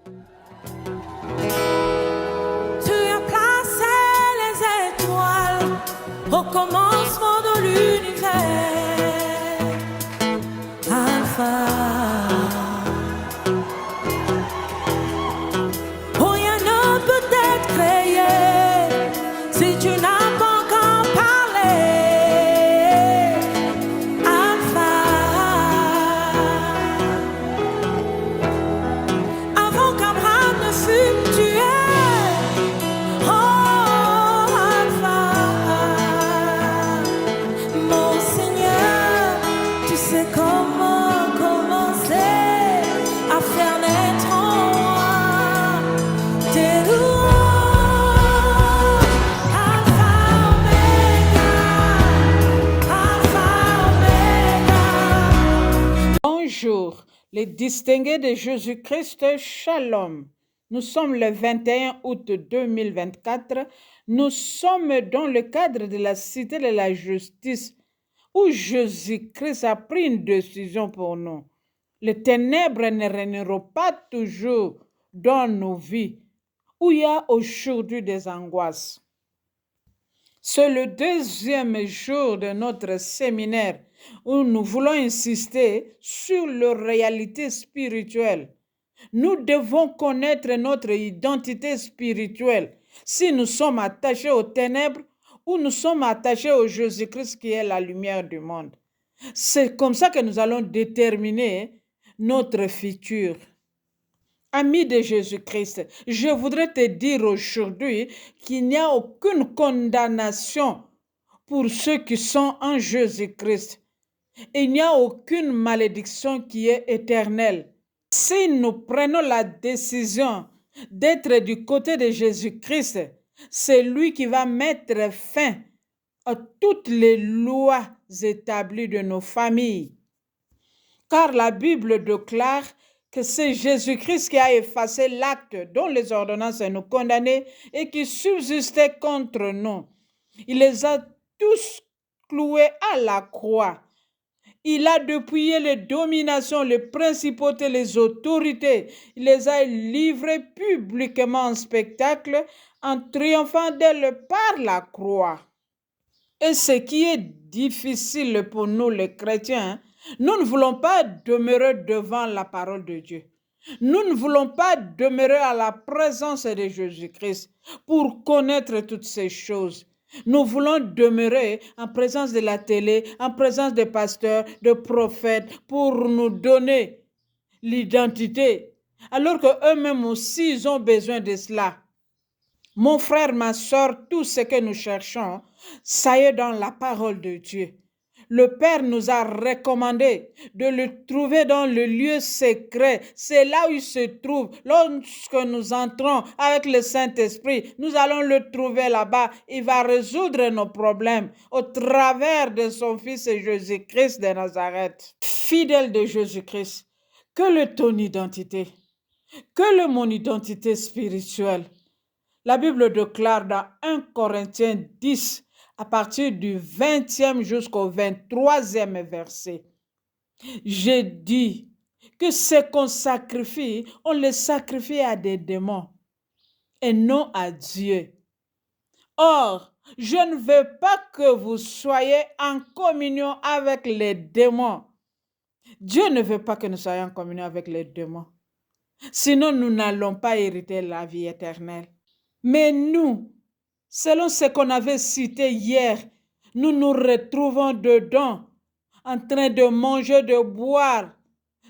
Tu as placé les étoiles au commencement de l'univers. Alpha. Oh, rien ne peut être créé si tu n'as pas encore parlé. Alpha. Avant qu'Abraham ne fût tué. Oh, Alpha. Mon Seigneur, tu sais comment commencer à faire naître en moi tes louanges. Alpha, Omega. Alpha, Omega. Bonjour, les distingués de Jésus-Christ, Shalom. Nous sommes le 21 août 2024. Nous sommes dans le cadre de la Cité de la Justice où Jésus-Christ a pris une décision pour nous. Les ténèbres ne régneront pas toujours dans nos vies où il y a aujourd'hui des angoisses. C'est le deuxième jour de notre séminaire où nous voulons insister sur la réalité spirituelle. Nous devons connaître notre identité spirituelle si nous sommes attachés aux ténèbres ou nous sommes attachés au Jésus-Christ qui est la lumière du monde. C'est comme ça que nous allons déterminer notre futur. Ami de Jésus-Christ, je voudrais te dire aujourd'hui qu'il n'y a aucune condamnation pour ceux qui sont en Jésus-Christ. Il n'y a aucune malédiction qui est éternelle. Si nous prenons la décision d'être du côté de Jésus-Christ, c'est lui qui va mettre fin à toutes les lois établies de nos familles. Car la Bible déclare que c'est Jésus-Christ qui a effacé l'acte dont les ordonnances nous condamnaient et qui subsistait contre nous. Il les a tous cloués à la croix. Il a dépouillé les dominations, les principautés, les autorités. Il les a livrées publiquement en spectacle en triomphant d'elles par la croix. Et ce qui est difficile pour nous les chrétiens, nous ne voulons pas demeurer devant la parole de Dieu. Nous ne voulons pas demeurer à la présence de Jésus-Christ pour connaître toutes ces choses. Nous voulons demeurer en présence de la télé, en présence des pasteurs, des prophètes, pour nous donner l'identité, alors qu'eux-mêmes aussi, ils ont besoin de cela. Mon frère, ma soeur, tout ce que nous cherchons, ça y est dans la parole de Dieu. Le Père nous a recommandé de le trouver dans le lieu secret. C'est là où il se trouve. Lorsque nous entrons avec le Saint-Esprit, nous allons le trouver là-bas. Il va résoudre nos problèmes au travers de son Fils Jésus-Christ de Nazareth. Fidèle de Jésus-Christ, quelle est ton identité? Quelle est mon identité spirituelle? La Bible déclare dans 1 Corinthiens 10, à partir du 20e jusqu'au 23e verset. J'ai dit que ce qu'on sacrifie, on le sacrifie à des démons et non à Dieu. Or, je ne veux pas que vous soyez en communion avec les démons. Dieu ne veut pas que nous soyons en communion avec les démons. Sinon, nous n'allons pas hériter la vie éternelle. Mais nous, selon ce qu'on avait cité hier, nous nous retrouvons dedans, en train de manger, de boire,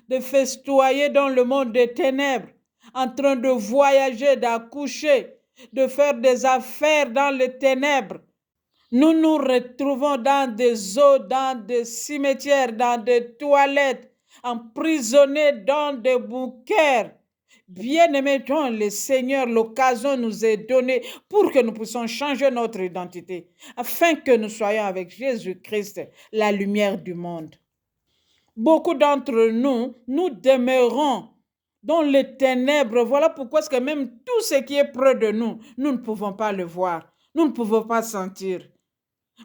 de festoyer dans le monde des ténèbres, en train de voyager, d'accoucher, de faire des affaires dans les ténèbres. Nous nous retrouvons dans des eaux, dans des cimetières, dans des toilettes, emprisonnés dans des bunkers. Bien-aimés dans le Seigneur, l'occasion nous est donnée pour que nous puissions changer notre identité, afin que nous soyons avec Jésus-Christ, la lumière du monde. Beaucoup d'entre nous, nous demeurons dans les ténèbres. Voilà pourquoi est-ce que même tout ce qui est près de nous, nous ne pouvons pas le voir, nous ne pouvons pas sentir.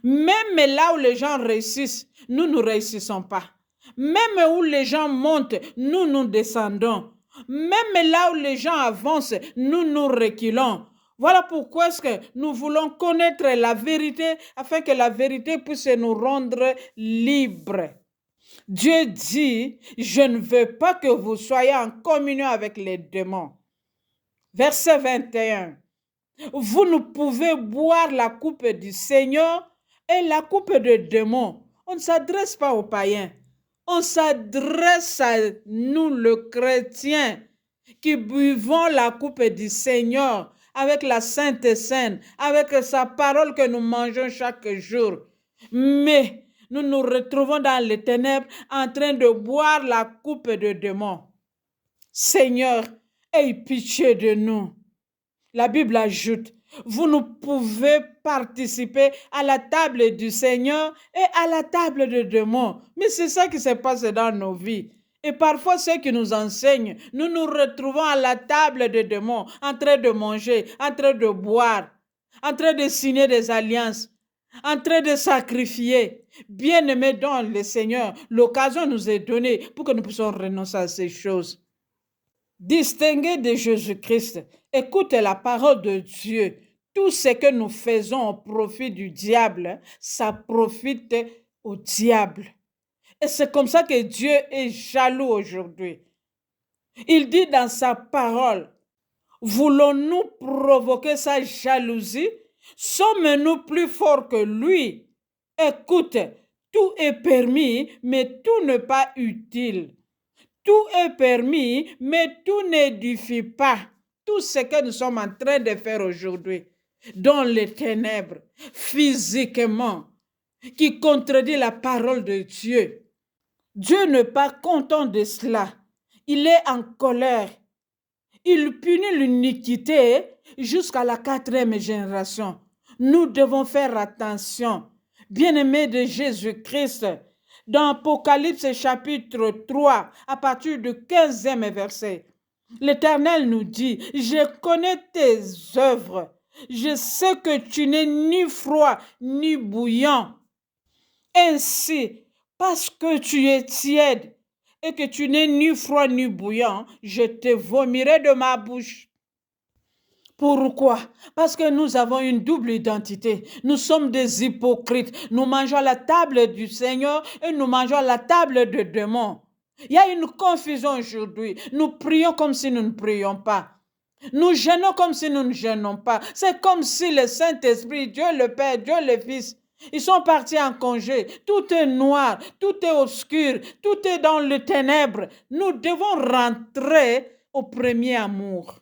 Même là où les gens réussissent, nous ne réussissons pas. Même où les gens montent, nous descendons. Même là où les gens avancent, nous reculons. Voilà pourquoi est-ce que nous voulons connaître la vérité afin que la vérité puisse nous rendre libres. Dieu dit, je ne veux pas que vous soyez en communion avec les démons. Verset 21. Vous ne pouvez boire la coupe du Seigneur et la coupe de démons. On ne s'adresse pas aux païens. On s'adresse à nous, le chrétien, qui buvons la coupe du Seigneur avec la Sainte Seine, avec sa parole que nous mangeons chaque jour. Mais nous nous retrouvons dans les ténèbres en train de boire la coupe de démons. Seigneur, aie pitié de nous. La Bible ajoute, vous ne pouvez participer à la table du Seigneur et à la table de démons. Mais c'est ça qui se passe dans nos vies. Et parfois, ceux qui nous enseignent, nous nous retrouvons à la table de démons, en train de manger, en train de boire, en train de signer des alliances, en train de sacrifier. Bien-aimés dans le Seigneur, l'occasion nous est donnée pour que nous puissions renoncer à ces choses. Distingué de Jésus-Christ, écoute la parole de Dieu. Tout ce que nous faisons au profit du diable, ça profite au diable. Et c'est comme ça que Dieu est jaloux aujourd'hui. Il dit dans sa parole, voulons-nous provoquer sa jalousie? Sommes-nous plus forts que lui? Écoute, tout est permis, mais tout n'est pas utile. Tout est permis, mais tout n'édifie pas. Tout ce que nous sommes en train de faire aujourd'hui, dans les ténèbres, physiquement, qui contredit la parole de Dieu. Dieu n'est pas content de cela. Il est en colère. Il punit l'iniquité jusqu'à la 4e génération. Nous devons faire attention. Bien-aimés de Jésus-Christ, dans Apocalypse chapitre 3, à partir du 15e verset, l'Éternel nous dit, je connais tes œuvres, je sais que tu n'es ni froid ni bouillant. Ainsi, parce que tu es tiède et que tu n'es ni froid ni bouillant, je te vomirai de ma bouche. Pourquoi? Parce que nous avons une double identité. Nous sommes des hypocrites. Nous mangeons à la table du Seigneur et nous mangeons à la table de démons. Il y a une confusion aujourd'hui. Nous prions comme si nous ne prions pas. Nous jeûnons comme si nous ne jeûnons pas. C'est comme si le Saint-Esprit, Dieu le Père, Dieu le Fils, ils sont partis en congé. Tout est noir, tout est obscur, tout est dans le ténèbre. Nous devons rentrer au premier amour.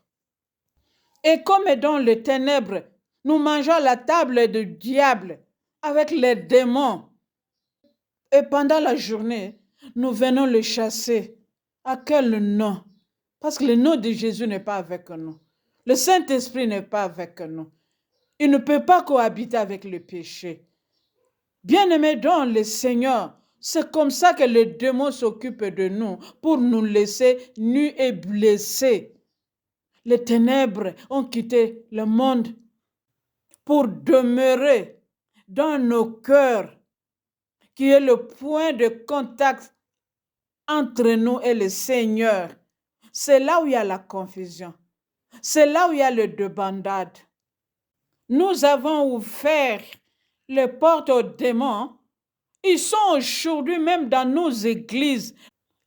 Et comme dans les ténèbres, nous mangeons à la table du diable avec les démons. Et pendant la journée, nous venons le chasser. À quel nom? Parce que le nom de Jésus n'est pas avec nous. Le Saint-Esprit n'est pas avec nous. Il ne peut pas cohabiter avec le péché. Bien-aimés dans le Seigneur, c'est comme ça que le démon s'occupe de nous pour nous laisser nus et blessés. Les ténèbres ont quitté le monde pour demeurer dans nos cœurs, qui est le point de contact entre nous et le Seigneur. C'est là où il y a la confusion. C'est là où il y a le débandade. Nous avons ouvert les portes aux démons. Ils sont aujourd'hui même dans nos églises.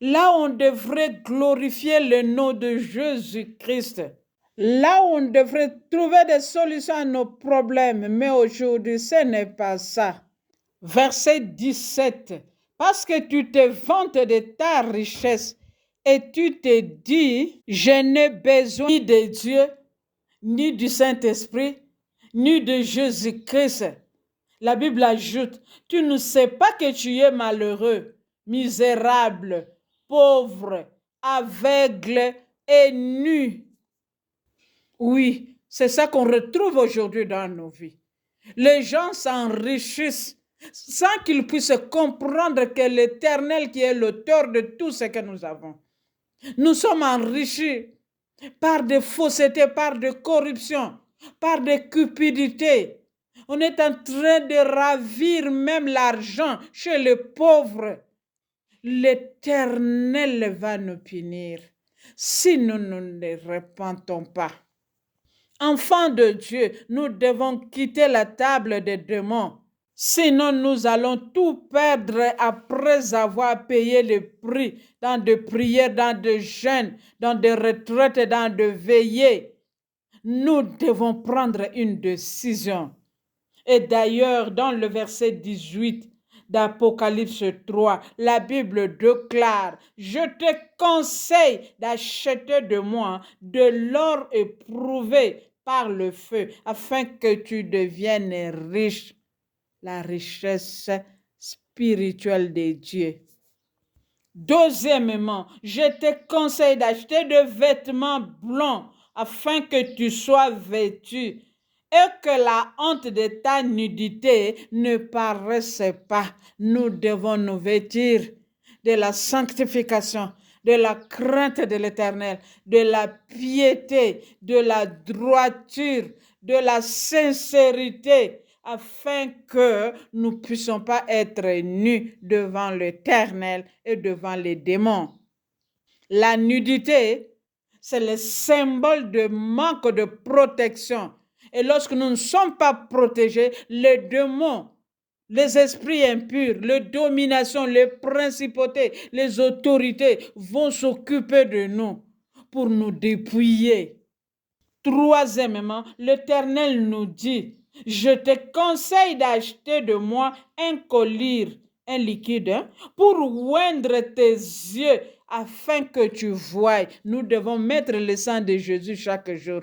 Là où on devrait glorifier le nom de Jésus-Christ. Là où on devrait trouver des solutions à nos problèmes. Mais aujourd'hui, ce n'est pas ça. Verset 17. Parce que tu te vantes de ta richesse et tu te dis, je n'ai besoin ni de Dieu, ni du Saint-Esprit, ni de Jésus-Christ. La Bible ajoute, tu ne sais pas que tu es malheureux, misérable, pauvre, aveugle et nu. Oui, c'est ça qu'on retrouve aujourd'hui dans nos vies. Les gens s'enrichissent sans qu'ils puissent comprendre que l'Éternel qui est l'auteur de tout ce que nous avons. Nous sommes enrichis par des faussetés, par des corruptions, par des cupidités. On est en train de ravir même l'argent chez les pauvres. L'Éternel va nous punir. si nous ne nous repentons pas. Enfants de Dieu, nous devons quitter la table des démons. Sinon, nous allons tout perdre après avoir payé le prix dans des prières, dans des jeûnes, dans des retraites, dans des veillées. Nous devons prendre une décision. Et d'ailleurs, dans le verset 18 d'Apocalypse 3, la Bible déclare: je te conseille d'acheter de moi de l'or éprouvé par le feu, afin que tu deviennes riche. La richesse spirituelle de Dieu. Deuxièmement, je te conseille d'acheter des vêtements blancs afin que tu sois vêtu et que la honte de ta nudité ne paraisse pas. Nous devons nous vêtir de la sanctification, de la crainte de l'Éternel, de la piété, de la droiture, de la sincérité, afin que nous ne puissions pas être nus devant l'Éternel et devant les démons. La nudité, c'est le symbole de manque de protection. Et lorsque nous ne sommes pas protégés, les démons, les esprits impurs, les dominations, les principautés, les autorités vont s'occuper de nous pour nous dépouiller. Troisièmement, l'Éternel nous dit: je te conseille d'acheter de moi un collier, un liquide, pour oindre tes yeux afin que tu voies. Nous devons mettre le sang de Jésus chaque jour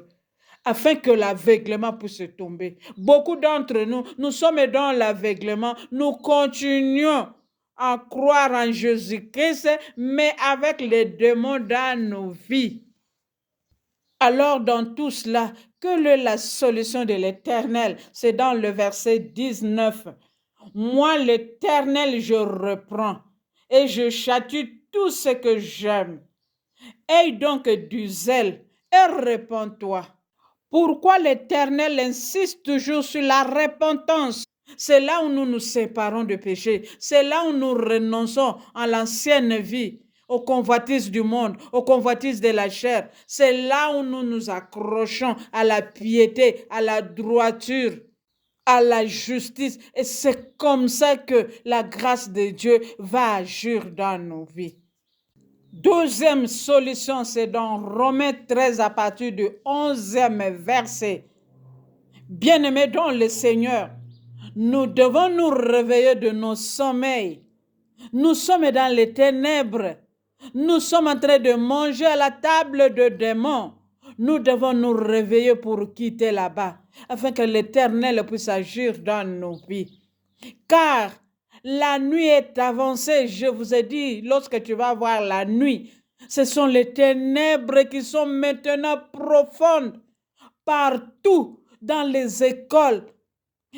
afin que l'aveuglement puisse tomber. Beaucoup d'entre nous, nous sommes dans l'aveuglement. Nous continuons à croire en Jésus-Christ, mais avec les démons dans nos vies. Alors, dans tout cela, quelle est la solution de l'Éternel? C'est dans le verset 19. Moi, l'Éternel, je reprends et je châtie tout ce que j'aime. Aie donc du zèle et répands-toi. Pourquoi l'Éternel insiste toujours sur la repentance? C'est là où nous nous séparons de péché. C'est là où nous renonçons à l'ancienne vie, aux convoitises du monde, aux convoitises de la chair. C'est là où nous nous accrochons à la piété, à la droiture, à la justice. Et c'est comme ça que la grâce de Dieu va agir dans nos vies. Deuxième solution, c'est dans Romains 13 à partir du 11e verset. Bien-aimés dans le Seigneur, nous devons nous réveiller de nos sommeils. Nous sommes dans les ténèbres. Nous sommes en train de manger à la table de démons. Nous devons nous réveiller pour quitter là-bas, afin que l'Éternel puisse agir dans nos vies. Car la nuit est avancée, je vous ai dit, lorsque tu vas voir la nuit, ce sont les ténèbres qui sont maintenant profondes, partout, dans les écoles,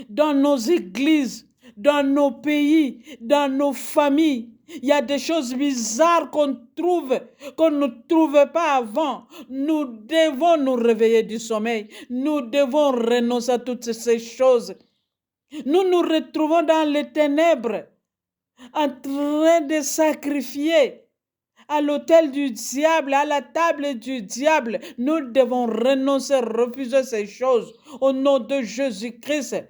dans nos églises, dans nos pays, dans nos familles. Il y a des choses bizarres qu'on ne trouvait pas avant. Nous devons nous réveiller du sommeil. Nous devons renoncer à toutes ces choses. Nous nous retrouvons dans les ténèbres, en train de sacrifier à l'autel du diable, à la table du diable. Nous devons renoncer, refuser ces choses au nom de Jésus-Christ.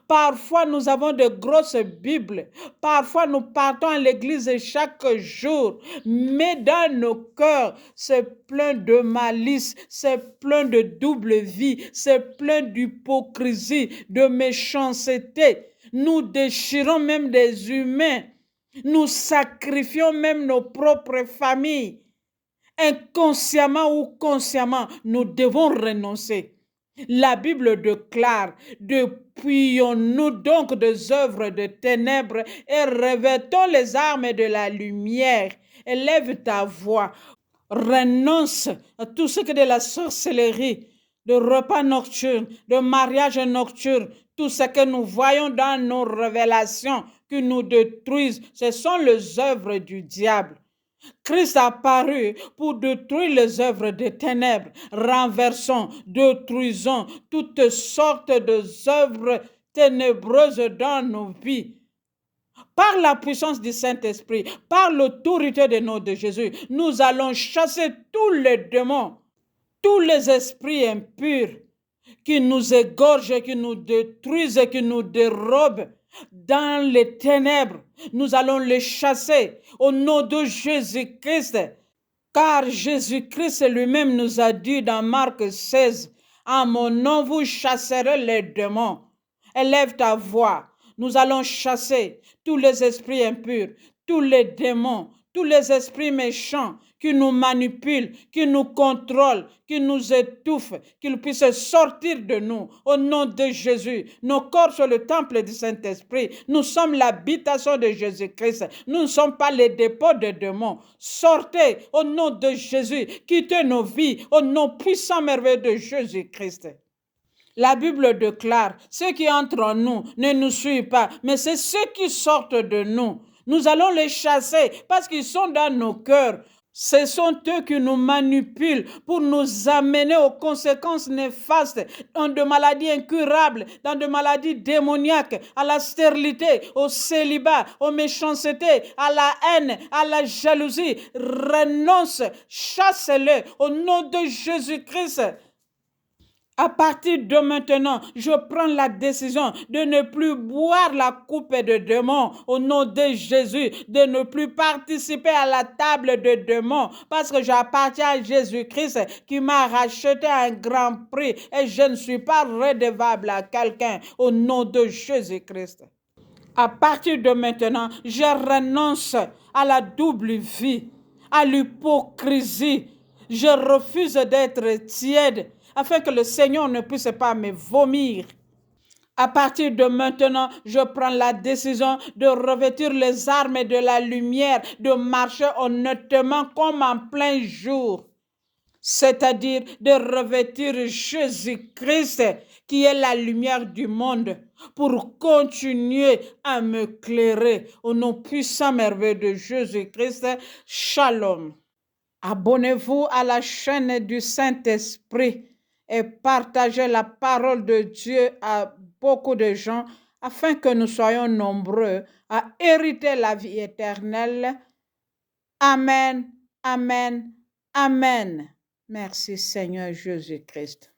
Parfois, nous avons de grosses Bibles. Parfois, nous partons à l'église chaque jour. Mais dans nos cœurs, c'est plein de malice, c'est plein de double vie, c'est plein d'hypocrisie, de méchanceté. Nous déchirons même des humains. Nous sacrifions même nos propres familles. Inconsciemment ou consciemment, nous devons renoncer. La Bible déclare: dépouillons-nous donc des œuvres de ténèbres et revêtons les armes de la lumière. Élève ta voix, renonce à tout ce que de la sorcellerie, de repas nocturnes, de mariage nocturne, tout ce que nous voyons dans nos révélations qui nous détruisent, ce sont les œuvres du diable. Christ a apparu pour détruire les œuvres des ténèbres. Renversons, détruisons toutes sortes d'œuvres ténébreuses dans nos vies. par la puissance du Saint-Esprit, par l'autorité du nom de Jésus, nous allons chasser tous les démons, tous les esprits impurs qui nous égorgent, qui nous détruisent, qui nous dérobent dans les ténèbres. Nous allons les chasser au nom de Jésus-Christ. Car Jésus-Christ lui-même nous a dit dans Marc 16, « En mon nom, vous chasserez les démons. » Élève ta voix. Nous allons chasser tous les esprits impurs, tous les démons, tous les esprits méchants qui nous manipulent, qui nous contrôlent, qui nous étouffent, qu'ils puissent sortir de nous. Au nom de Jésus, nos corps sont le temple du Saint-Esprit. Nous sommes l'habitation de Jésus-Christ. Nous ne sommes pas les dépôts de démons. Sortez au nom de Jésus. Quittez nos vies au nom puissant merveilleux de Jésus-Christ. La Bible déclare, ceux qui entrent en nous ne nous suivent pas, mais c'est ceux qui sortent de nous. Nous allons les chasser parce qu'ils sont dans nos cœurs. Ce sont eux qui nous manipulent pour nous amener aux conséquences néfastes, dans de maladies incurables, dans de maladies démoniaques, à la stérilité, au célibat, aux méchancetés, à la haine, à la jalousie. Renonce, chasse-les au nom de Jésus-Christ. À partir de maintenant, je prends la décision de ne plus boire la coupe de démons au nom de Jésus, de ne plus participer à la table de démons parce que j'appartiens à Jésus-Christ qui m'a racheté à un grand prix et je ne suis pas redevable à quelqu'un au nom de Jésus-Christ. À partir de maintenant, je renonce à la double vie, à l'hypocrisie. Je refuse d'être tiède afin que le Seigneur ne puisse pas me vomir. À partir de maintenant, je prends la décision de revêtir les armes de la lumière, de marcher honnêtement comme en plein jour. C'est-à-dire de revêtir Jésus-Christ qui est la lumière du monde pour continuer à m'éclairer. Au nom puissant merveilleux de Jésus-Christ, Shalom. Abonnez-vous à la chaîne du Saint-Esprit et partagez la parole de Dieu à beaucoup de gens afin que nous soyons nombreux à hériter la vie éternelle. Amen, amen, amen. Merci Seigneur Jésus-Christ.